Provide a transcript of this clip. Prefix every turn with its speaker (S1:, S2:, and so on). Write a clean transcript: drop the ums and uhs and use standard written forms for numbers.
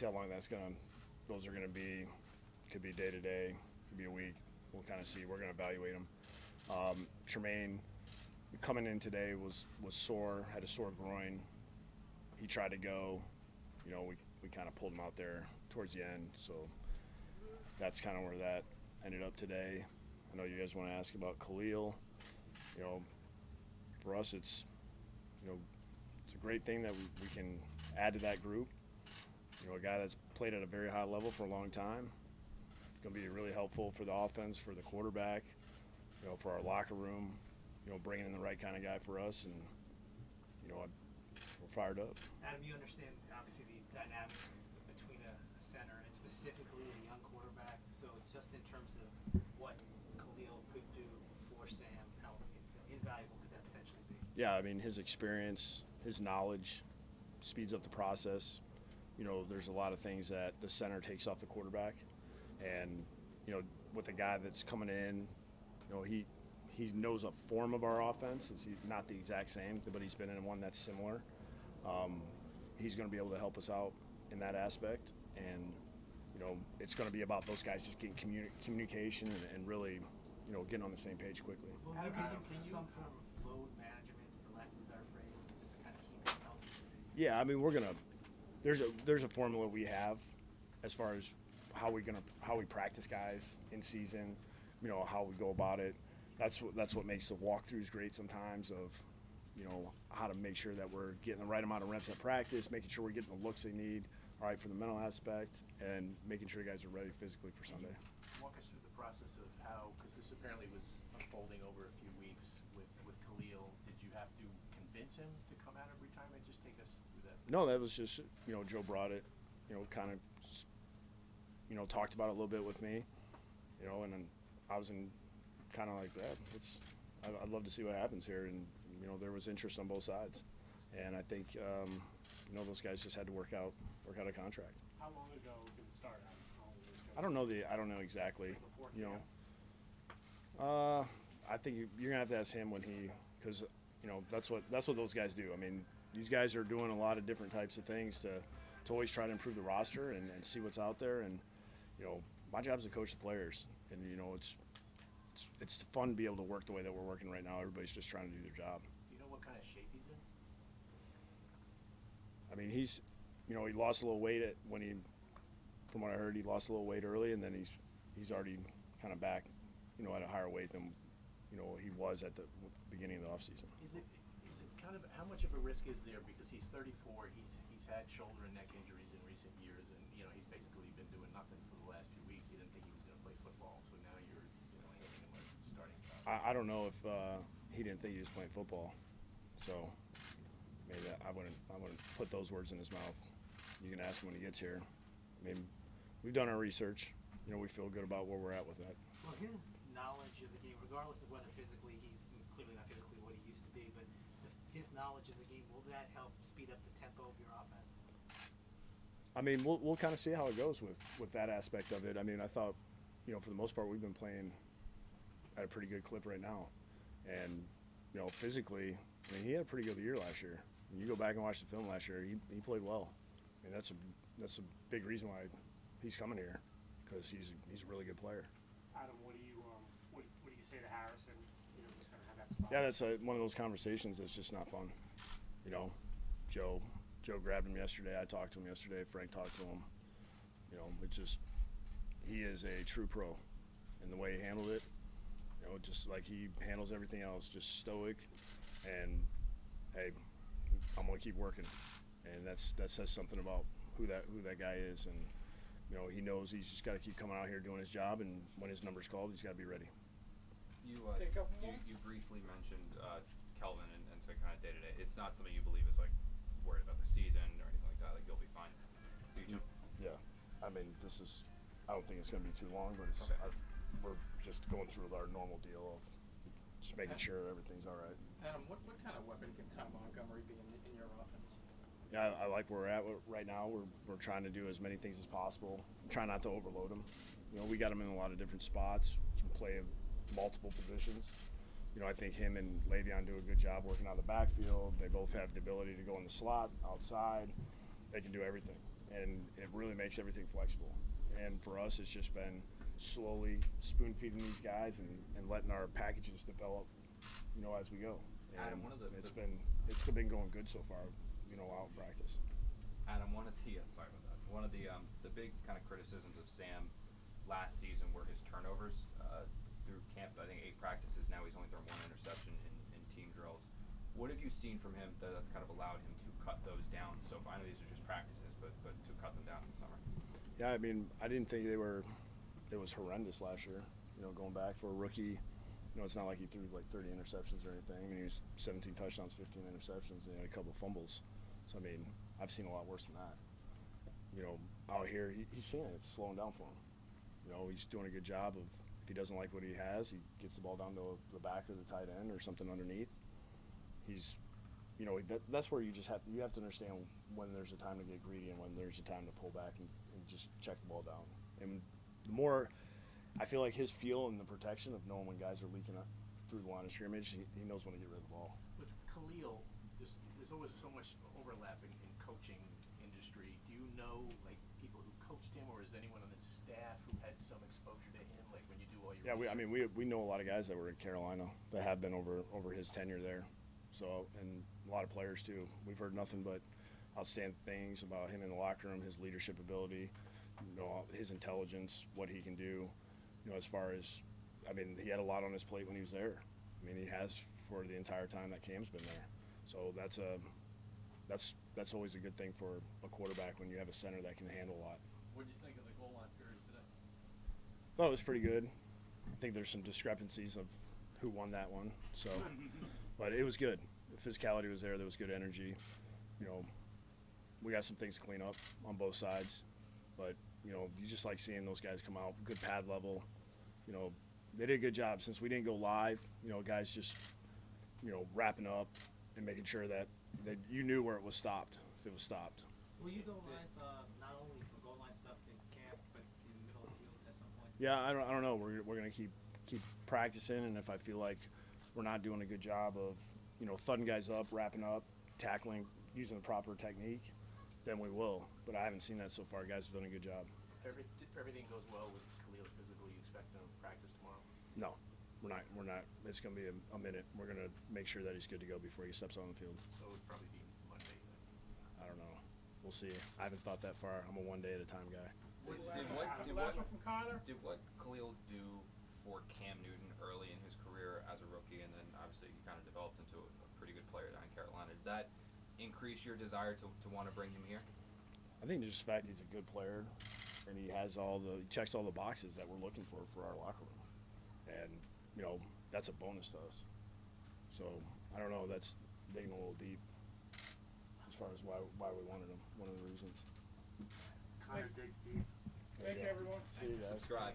S1: see how long those are gonna be. Could be day to day, could be a week. We'll kind of see. We're gonna evaluate them. Tremaine coming in today was sore, had a sore groin. He tried to go. We kind of pulled him out there towards the end. So that's kind of where that ended up today. I know you guys want to ask about Khalil. For us, it's it's a great thing that we can add to that group. A guy that's played at a very high level for a long time. Going to be really helpful for the offense, for the quarterback, for our locker room. Bringing in the right kind of guy for us, and we're fired up.
S2: Adam, you understand obviously the dynamic between a center and specifically a young quarterback. So just in terms of what Khalil could do for Sam, how invaluable could that potentially be?
S1: Yeah, I mean his experience, his knowledge, speeds up the process. There's a lot of things that the center takes off the quarterback, and with a guy that's coming in, he knows a form of our offense. It's not the exact same, but he's been in one that's similar. He's going to be able to help us out in that aspect, and it's going to be about those guys just getting communication and really getting on the same page quickly.
S2: Will you be some form of load management, for lack of a better phrase, just to kind of keep it healthy?
S1: Yeah, I mean there's a formula we have as far as how we practice guys in season, how we go about it. That's what makes the walkthroughs great sometimes, of how to make sure that we're getting the right amount of reps at practice, making sure we're getting the looks they need, all right, for the mental aspect, and making sure guys are ready physically for Sunday.
S3: Walk us through the process of how, because this apparently was unfolding over a few weeks with Khalil. Did you have to convince him to come out of retirement? Just take us through that.
S1: No, that was just Joe brought it, kind of talked about it a little bit with me, and then I was in kind of like that. I'd love to see what happens here, and there was interest on both sides, and I think those guys just had to work out a contract.
S4: How long ago did it start?
S1: I don't know exactly. I think you're gonna have to ask him because that's what those guys do. I mean, these guys are doing a lot of different types of things to always try to improve the roster and see what's out there. And my job is to coach the players, and it's fun to be able to work the way that we're working right now. Everybody's just trying to do their job.
S3: Do you know what kind of shape he's in?
S1: I mean, he lost a little weight from what I heard, he lost a little weight early, and then he's already kind of back, at a higher weight than he was at the beginning of the offseason.
S3: Is it kind of, how much of a risk is there, because he's 34, he's had shoulder and neck injuries in recent years, and he's basically been doing nothing for the last few weeks. He didn't think he was going to play football, so now you're handing him a starting job.
S1: I don't know if he didn't think he was playing football, so maybe I wouldn't put those words in his mouth. You can ask him when he gets here. I mean, we've done our research. We feel good about where we're at with that.
S2: Well, his knowledge of the game, regardless of whether physically he's clearly not physically what he used to be, but his knowledge of the game, will that help speed up the tempo of your offense?
S1: I mean, we'll kind of see how it goes with that aspect of it. I mean, I thought, for the most part, we've been playing at a pretty good clip right now. And, physically, I mean, he had a pretty good year last year. When you go back and watch the film last year, he played well. I mean, that's a big reason why he's coming here, because he's a really good player.
S4: Adam, what do you say to Harrison? Just kind of have that spot.
S1: Yeah, that's one of those conversations that's just not fun. Joe grabbed him yesterday. I talked to him yesterday. Frank talked to him. He is a true pro, and the way he handled it, just like he handles everything else, just stoic. And hey, I'm gonna keep working, and that says something about who that guy is. And he knows he's just got to keep coming out here doing his job, and when his number's called, he's got to be ready.
S5: You briefly mentioned Kelvin and so kind of day to day. It's not something you believe is like worried about the season or anything like that. Like you'll be fine.
S1: Yeah, I mean I don't think it's going to be too long, but we're just going through our normal deal of just making sure everything's all right.
S6: Adam, what kind of weapon can Ty Montgomery be in your offense?
S1: Yeah, I like where we're at right now. We're trying to do as many things as possible. Try not to overload him. We got him in a lot of different spots. He can play multiple positions. I think him and Le'Veon do a good job working out of the backfield. They both have the ability to go in the slot, outside. They can do everything. and it really makes everything flexible. And for us, it's just been slowly spoon feeding these guys and letting our packages develop, as we go. And
S5: Adam,
S1: it's been going good so far, out in practice.
S5: Adam, one of the big kind of criticisms of Sam last season were his turnovers. Through camp, I think 8 practices now, he's only thrown 1 interception in team drills. What have you seen from him that's kind of allowed him to cut those down? So I know these are just practices, but to cut them down in the summer.
S1: Yeah, I mean, I didn't think it was horrendous last year. Going back for a rookie, it's not like he threw like 30 interceptions or anything. I mean, he was 17 touchdowns, 15 interceptions, and he had a couple of fumbles. So I mean, I've seen a lot worse than that. Out here, he's seeing it. It's slowing down for him. He's doing a good job of, if he doesn't like what he has, he gets the ball down to the back or the tight end or something underneath. He's, that's where you have to understand when there's a time to get greedy and when there's a time to pull back and just check the ball down. And the more, I feel like his feel and the protection of knowing when guys are leaking up through the line of scrimmage, he knows when to get rid of the ball.
S3: With Khalil, there's always so much overlap in coaching industry. Do you know, like, people who coached him, or is anyone on the staff who had some exposure to him, like when you do all your research?
S1: We know a lot of guys that were in Carolina that have been over his tenure there. So, and a lot of players too. We've heard nothing but outstanding things about him in the locker room, his leadership ability, his intelligence, what he can do. As far as, I mean, he had a lot on his plate when he was there. I mean, he has for the entire time that Cam's been there. So that's always a good thing for a quarterback when you have a center that can handle a lot.
S6: What do you think of the goal line period today?
S1: Thought it was pretty good. I think there's some discrepancies of who won that one. So, but it was good. The physicality was there. There was good energy. We got some things to clean up on both sides. But, you just like seeing those guys come out, good pad level. They did a good job. Since we didn't go live, guys just, wrapping up and making sure that you knew where it was stopped, if it was stopped.
S2: Will you go live not only for goal line stuff in camp, but in the middle of the field at some point?
S1: Yeah, I don't know. We're gonna keep practicing, and if I feel like we're not doing a good job of thudding guys up, wrapping up, tackling, using the proper technique, then we will. But I haven't seen that so far. Guys have done a good job.
S3: If everything goes well with Khalil's physical, you expect him to practice tomorrow?
S1: No, we're not. It's gonna be a minute. We're gonna make sure that he's good to go before he steps on the field.
S3: So it would probably be Monday then.
S1: I don't know. We'll see. I haven't thought that far. I'm a one day at a time guy.
S5: Did what Khalil do for Cam Newton early in his career as a rookie, and then obviously he kind of developed into a pretty good player down in Carolina? Did that increase your desire to want to bring him here?
S1: I think just the fact he's a good player, and he checks all the boxes that we're looking for our locker room, and that's a bonus to us. So I don't know. That's digging a little deep as far as why we wanted him. One of the reasons.
S4: Connor digs deep.
S6: Thank you, everyone.
S1: See you guys.
S5: Subscribe.